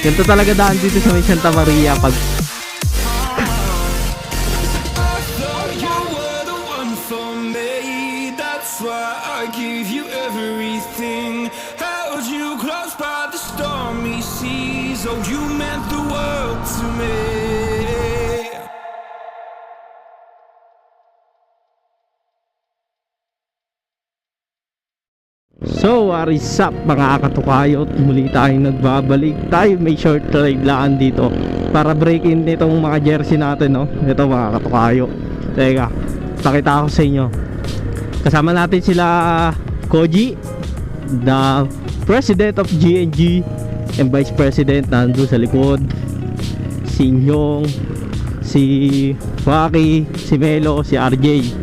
Ganito talaga daan dito sa may Santa Maria pag You were the one for me. That's why I give you everything. Held you close by the stormy seas. Oh, you meant the world to me. So, what is up mga katukayo? Muli tayong nagbabalik. Tayo may short ride laan dito para break in nitong mga jersey natin, no? Ito mga katukayo. Teka, pakita ko sa inyo. Kasama natin sila Koji, the president of GNG, and vice president nandun sa likod. Si Nyong, si Waki, si Melo, si RJ.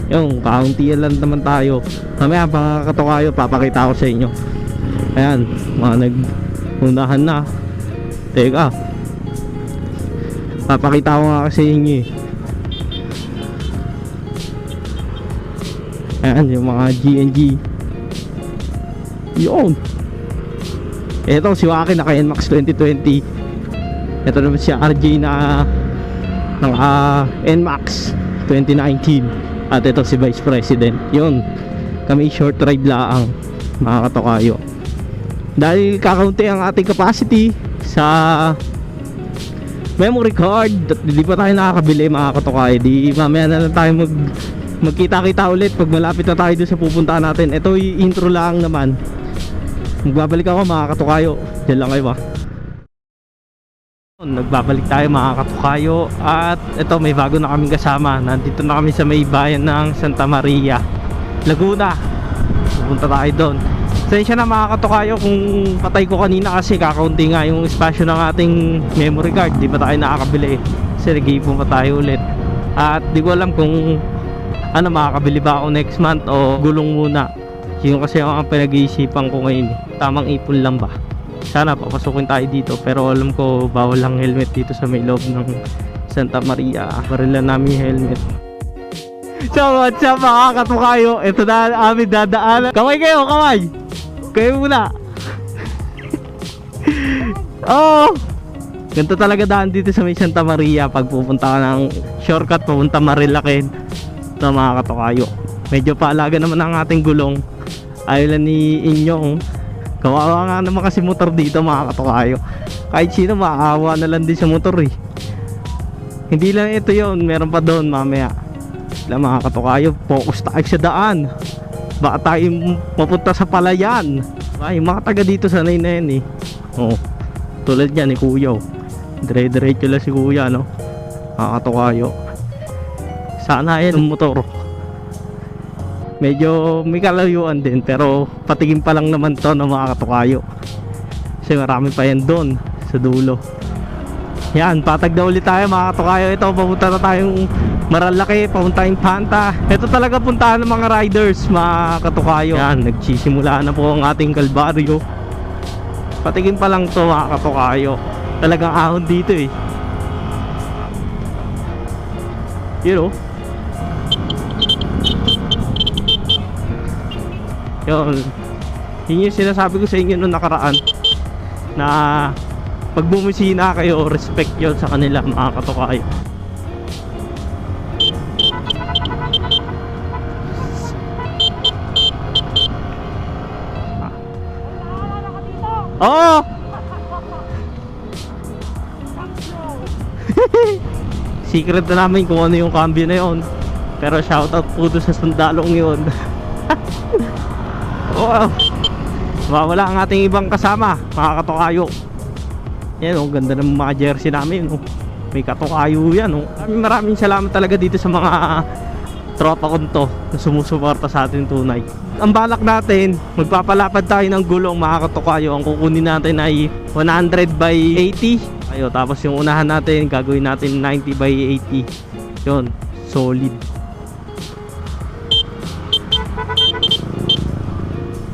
Yung kaunti lang naman tayo. Mamaya mga katukayo, papakita ko sa inyo. Ayan, mga nag-unahan na. Teka, papakita ko nga kasi inyo eh. Ayan, yung mga GNG. Yun. Ito si Waki naka NMAX 2020. Ito naman si RJ na NMAX 2019. At ito si Vice President. Yun, kami short ride laang mga katukayo. Dahil kakaunti ang ating capacity sa memory card at hindi pa tayo nakakabili mga katukayo. Di mamaya na lang tayo magkita-kita ulit pag malapit na tayo doon sa pupuntahan natin. Ito yung intro lang naman. Magbabalik ako mga katukayo. Diyan lang kayo ba? Nagbabalik tayo mga katukayo. At ito, may bago na kaming kasama. Nandito na kami sa may bayan ng Santa Maria, Laguna. Pupunta tayo doon. Sensya na mga katukayo kung patay ko kanina kasi kakaunti nga yung espasyo ng ating memory card. Di pa tayo nakakabili kasi nag-iipon pa tayo ulit. At di ko alam kung makakabili ba ako next month o gulong muna. Yun kasi ang pinag-iisipan ko ngayon. Tamang ipon lang ba? Sana papasukin tayo dito, pero alam ko bawal lang helmet dito sa may loob ng Santa Maria. Barila namin yung helmet. So what's up mga katukayo? Ito na amin dadaanan. Kamay kayo, kamay! Kayo muna. Oh, ganito talaga daan dito sa may Santa Maria pag pupunta ka ng shortcut papunta Marilaken. Ito mga katukayo, medyo paalaga naman ang ating gulong. Ayaw lang ni Inyong. Kawawa nga naman kasi motor dito mga katukayo. Kahit sino maawa na lang din sa motor eh. Hindi lang ito yon, meron pa doon mamaya. Sila mga katukayo, focus tayo sa daan. Baka tayo mapunta sa palayan. Ay, mga taga dito sanay na yan eh. Oh, tulad yan ni Kuya. Dire-diretso lang si Kuya, no? Mga katukayo. Sana yan ang motor. Medyo may kalayuan din, pero patingin pa lang naman to ng mga katukayo. Kasi marami pa yan doon sa dulo. Yan, patag na ulit tayo mga katukayo. Ito, papunta na tayong Marilaki, papunta tayong Panta. Ito talaga puntahan ng mga riders mga katukayo. Yan, nagsisimula na po ang ating kalbaryo. Patingin pa lang to mga katukayo. Talagang ahon dito eh. You know, yun yung sinasabi ko sa inyo noong nakaraan, na pag bumisina kayo, respect yun sa kanila mga katukayo. Oh! Secret na namin kung ano yung cambio na yun, pero shoutout po doon sa sundalong yun. Wow, wala ang ating ibang kasama mga katukayo. Yan oh, ganda ng mga jersey namin oh. May katukayo yan oh. Maraming salamat talaga dito sa mga tropa ko to na sumusuporta sa atin tunay. Ang balak natin, magpapalapad tayo ng gulong mga katukayo. Ang kukunin natin ay 100 by 80. Ayo, tapos yung unahan natin gagawin natin 90 by 80. Yun, solid.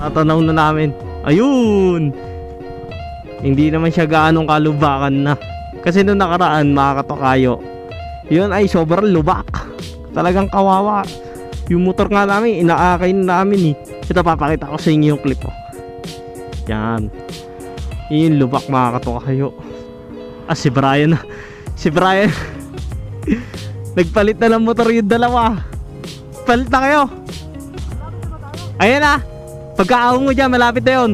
Tatanaw na namin. Ayun, hindi naman siya gaanong kalubakan na. Kasi nung nakaraan mga katukayo, yun ay sobrang lubak. Talagang kawawa. Yung motor nga namin, inaakay na namin eh. Ito, papakita ko sa inyo yung clip oh. Yan. Yun yung lubak mga katukayo. Ah, si Brian. Si Brian. Nagpalit na ng motor yung dalawa. Palit na kayo. Ayan na. Pagkaahon mo dyan, malapit na yun.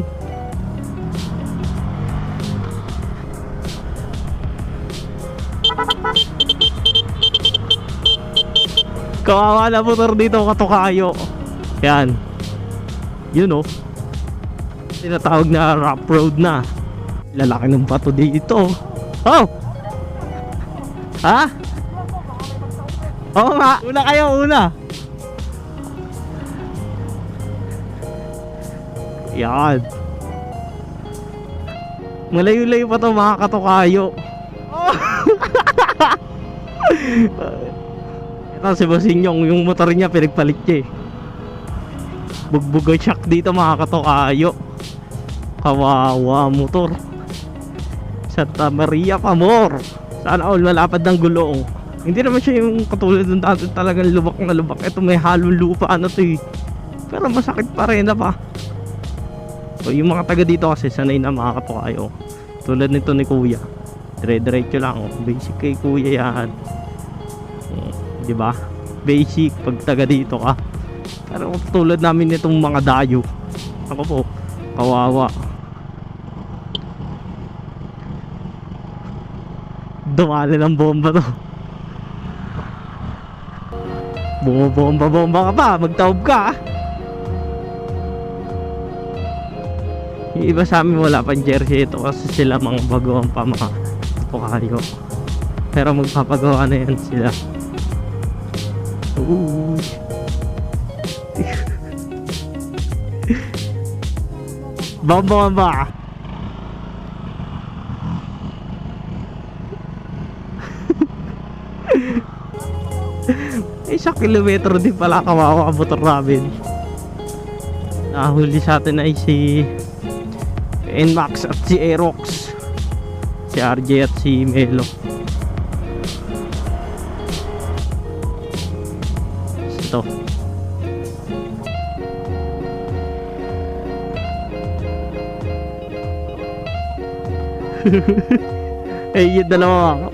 Kawawa na motor dito katukayo. Yan. Yun oh. Tinatawag na rough road na. Lalaki ng bato dito. Oh! Ha? Oo nga. Una kayo, una. Yan. Malayo-layo pa to mga katukayo. Oh! Ito si Basinyong, yung motor niya pinagpalit niya eh. Bugbog ang shock dito mga katukayo. Kawawa motor. Santa Maria Pamor. Sana all malapad ng gulong. Hindi naman siya yung katulad ng dati talagang lubak na lubak. Ito may halong lupa ano to eh. Pero masakit pa rin na pa. So yung mga taga dito kasi sanay na mga katukayo. Tulad nito ni Kuya. Dire-diretso lang. Basic kay Kuya yan. Diba? Basic pag taga dito ka. Pero tulad namin nitong mga dayo. Ako po, kawawa. Dumali ng bomba to. Bumabomba-bomba ka pa, magtaob ka. Yung iba sa amin wala pang jersey ito kasi sila mga baguhan pa mga tukayo. Pero magpapagawa na yan sila. Ooh. Bomba. Isang kilometro din pala kawawa ang motor namin. Nahuli sa atin ay si NMAX at si Aerox, si RJ at si Melo. Ito eh yung dalawa.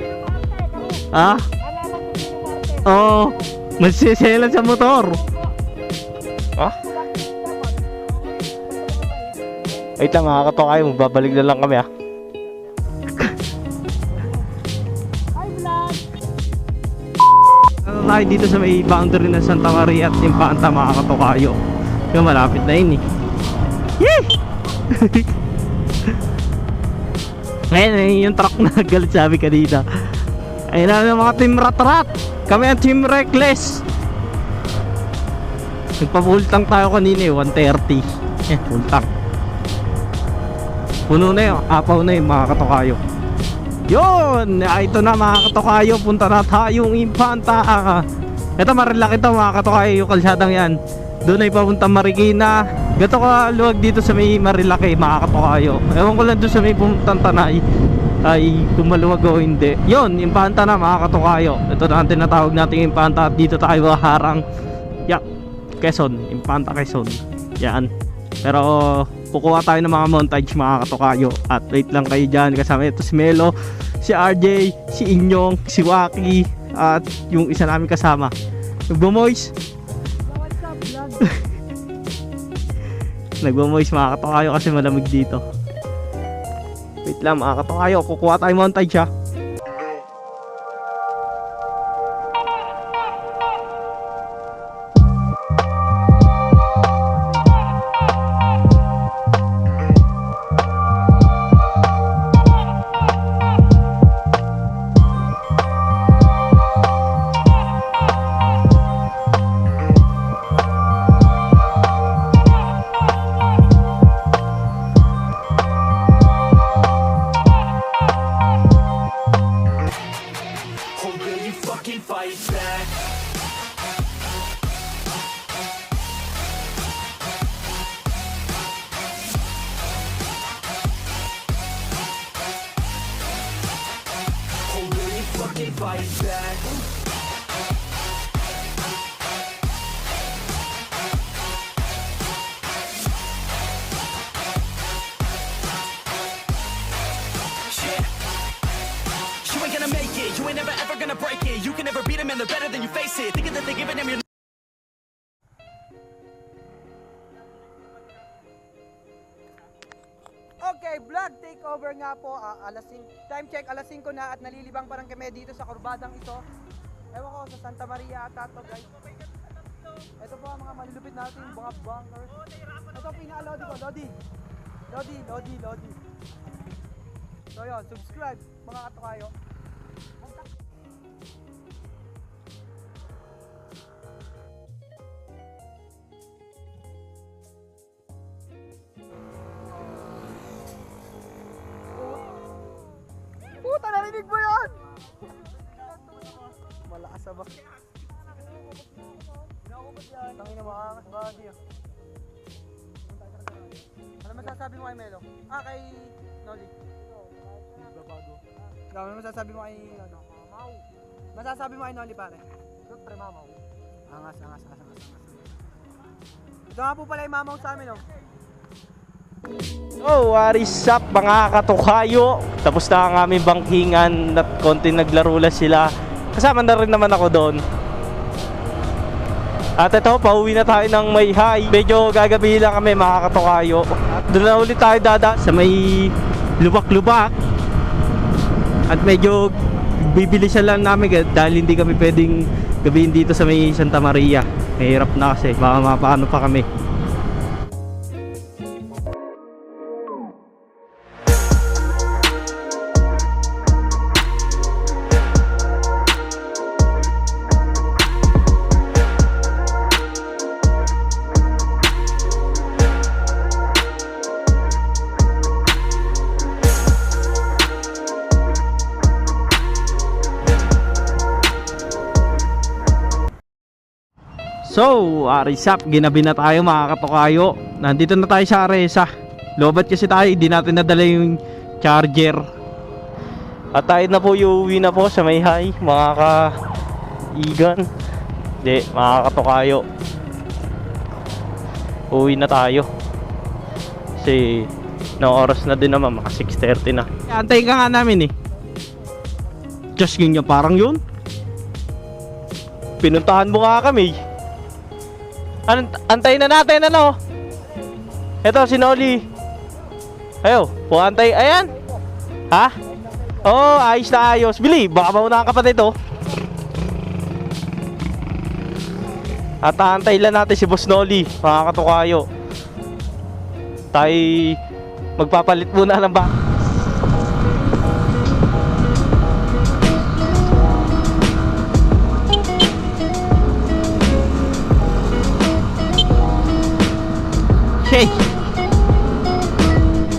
Ha? Oo, magsiselan sa motor. Ha? Wait lang mga katukayo, magbabalik na lang kami ha. Ano tayo dito sa may boundary ng Santa Maria at Impanta mga katukayo. Yung malapit na yun eh. Yee! Ngayon yung truck na galit sabi kanina. Ayun na yung mga team rat-rat. Kami ang team reckless. Nagpapultang tayo kanina eh, 130. Pultang. Puno na yun, apaw na yung mga katukayo. Yun! Ito na mga katukayo, punta na tayong Impanta. Ito marilaki ito mga katukayo, yung kalsadang yan. Doon ay papuntang Marikina. Gato ka luwag dito sa may Marilaki mga katukayo. Ewan ko lang doon sa may puntang Tanay ay kung maluwag o hindi. Yun, Impanta na mga katukayo. Ito na ang tinatawag nating Impanta. At dito tayo harang Quezon, Impanta Quezon. Yan. Pero kukuha tayo ng mga montage mga katukayo. At wait lang kayo dyan. Kasama ito si Melo, si RJ, si Inyong, si Waki, at yung isa namin kasama. Nagbo-moist. Nagbo-moist mga katukayo kasi malamig dito. Wait lang mga katukayo, kukuha tayo montage ha. them, they're better than you face it. Thinking that they're giving them your Okay, vlog takeover nga po. Time check, alas 5 na at nalilibang pa rin kami dito sa kurbadang ito. Ewan ko, sa Santa Maria ata to, guys. Ito po ang mga malulupit natin, mga bunkers. Ito pinaka-Lodi ko, Lodi. So yun, subscribe mga katukayo. Puta, narinig mo yun? Malakas sa bak. Tangina mo, angas body. Ano masasabi mo kay Melo? Kay Noli. Babago. Ano masasabi mo kay Mamaw? Masasabi mo kay Noli, pare? Siyempre, Mamaw. Angas. Ito nga po pala yung Mamaw sa amin, oh. Oh, what is up mga katukayo? Tapos na ang aming bangkingan at konti naglaro lang sila. Kasama na rin naman ako doon. At ito, pauwi na tayo ng Mayhay. Medyo gagabi lang kami mga katukayo. Doon na ulit tayo dada sa may lubak-lubak. At medyo bibilisan lang namin dahil hindi kami pwedeng gabihin dito sa may Santa Maria. Mahirap na kasi, baka mapaano pa kami. So, Arisap, ginabi na tayo mga katukayo. Nandito na tayo sa Aresa. Lobat kasi tayo, hindi natin nadala yung charger. At tayo na po, uuwi na po sa Mayhay, mga ka-igan. Hindi, mga katukayo. Uuwi na tayo. Kasi, na oras na din naman, maka 6:30 na. Antayin ka nga namin eh. Just ganyan, parang yun. Pinuntahan mo nga kami. Antayin na natin, ano? Ito, si Noli. Ayo, puantay. Ayan. Ha? Oo, ayos na ayos. Bili, baka maunahan ka pa dito. At aantayin lang natin si Boss Noli, mga katukayo. Tayo magpapalit muna ng baka. Hey!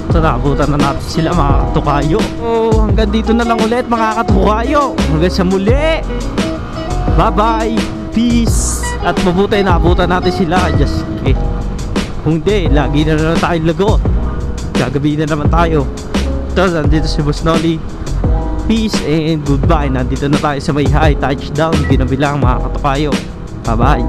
So nakabutan na natin sila mga katukayo. Oh, hanggang dito na lang ulit mga katukayo. Hanggang sa muli. Bye bye. Peace. At mabuti nakabutan natin sila. Just okay. Kung di, lagi na naman tayo lago. Gagabi na naman tayo. So nandito si Boss Noli. Peace and goodbye. Nandito na tayo sa Mayhay. Touchdown. Ginabi lang mga katukayo. Bye bye.